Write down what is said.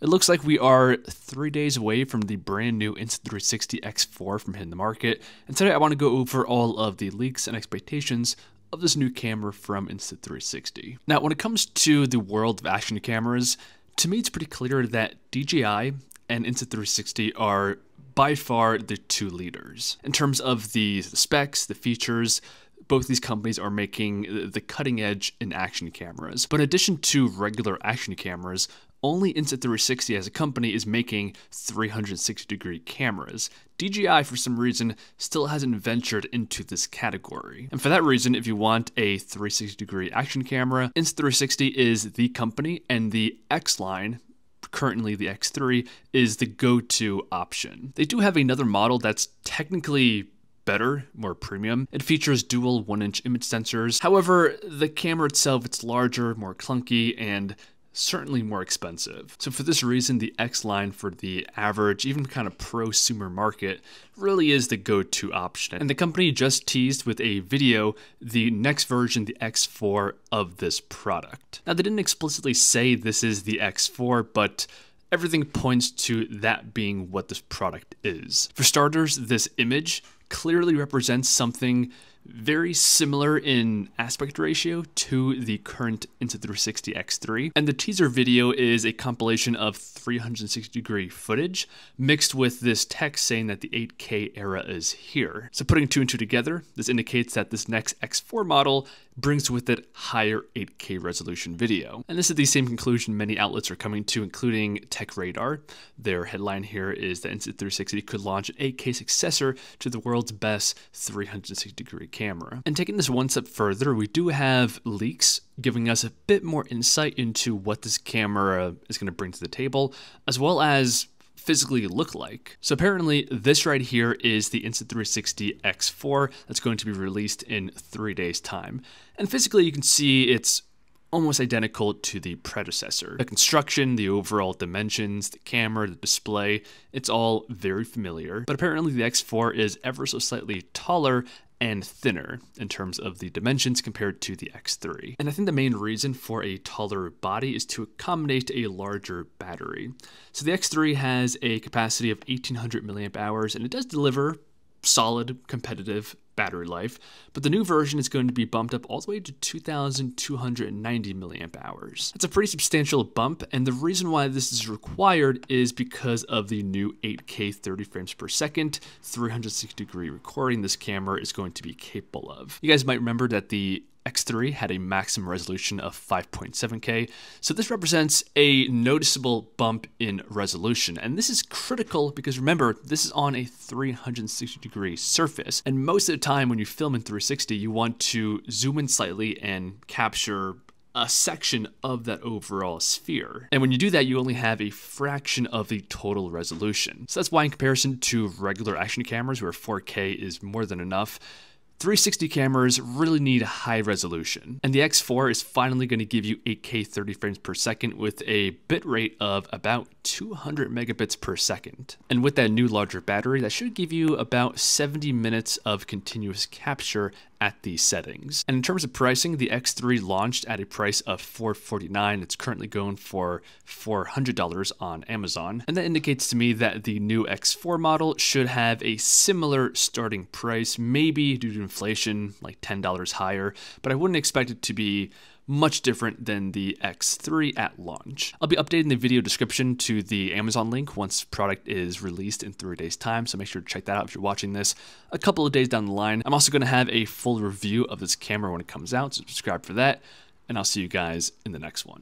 It looks like we are 3 days away from the brand new Insta360 X4 from hitting the market, and today I want to go over all of the leaks and expectations of this new camera from Insta360. Now, when it comes to the world of action cameras, to me it's pretty clear that DJI and Insta360 are by far the two leaders. In terms of the specs, the features, both these companies are making the cutting edge in action cameras. But in addition to regular action cameras, only Insta360 as a company is making 360-degree cameras. DJI, for some reason, still hasn't ventured into this category. And for that reason, if you want a 360-degree action camera, Insta360 is the company, and the X line, currently the X3, is the go-to option. They do have another model that's technically better, more premium. It features dual 1-inch image sensors. However, the camera itself, it's larger, more clunky, and certainly more expensive. So for this reason, the X line for the average, even kind of prosumer market, really is the go-to option. And the company just teased with a video the next version, the X4 of this product. Now, they didn't explicitly say this is the X4, but everything points to that being what this product is. For starters, this image clearly represents something very similar in aspect ratio to the current Insta360 X3. And the teaser video is a compilation of 360-degree footage mixed with this text saying that the 8K era is here. So putting two and two together, this indicates that this next X4 model brings with it higher 8K resolution video. And this is the same conclusion many outlets are coming to, including Tech Radar. Their headline here is that Insta360 could launch an 8K successor to the world's best 360-degree camera. And taking this one step further, we do have leaks giving us a bit more insight into what this camera is going to bring to the table, as well as physically look like. So apparently this right here is the Insta360 X4 that's going to be released in 3 days time. And physically you can see it's almost identical to the predecessor. The construction, the overall dimensions, the camera, the display, it's all very familiar. But apparently the X4 is ever so slightly taller and thinner in terms of the dimensions compared to the X3. And I think the main reason for a taller body is to accommodate a larger battery. So the X3 has a capacity of 1800 milliamp hours, and it does deliver solid competitive battery life, but the new version is going to be bumped up all the way to 2290 milliamp hours. That's a pretty substantial bump, and the reason why this is required is because of the new 8K 30 frames per second 360-degree recording this camera is going to be capable of. You guys might remember that the X3 had a maximum resolution of 5.7K, so this represents a noticeable bump in resolution. And this is critical because remember, this is on a 360-degree surface, and most of the time when you film in 360, you want to zoom in slightly and capture a section of that overall sphere. And when you do that, you only have a fraction of the total resolution. So that's why in comparison to regular action cameras where 4K is more than enough, 360 cameras really need high resolution. And the X4 is finally going to give you 8K 30 frames per second with a bitrate of about 200 megabits per second. And with that new larger battery, that should give you about 70 minutes of continuous capture at these settings. And in terms of pricing, the X3 launched at a price of $449. It's currently going for $400 on Amazon. And that indicates to me that the new X4 model should have a similar starting price, maybe due to inflation, like $10 higher, but I wouldn't expect it to be much different than the X3 at launch. I'll be updating the video description to the Amazon link once the product is released in 3 days time, so make sure to check that out if you're watching this a couple of days down the line. I'm also going to have a full review of this camera when it comes out, so subscribe for that, and I'll see you guys in the next one.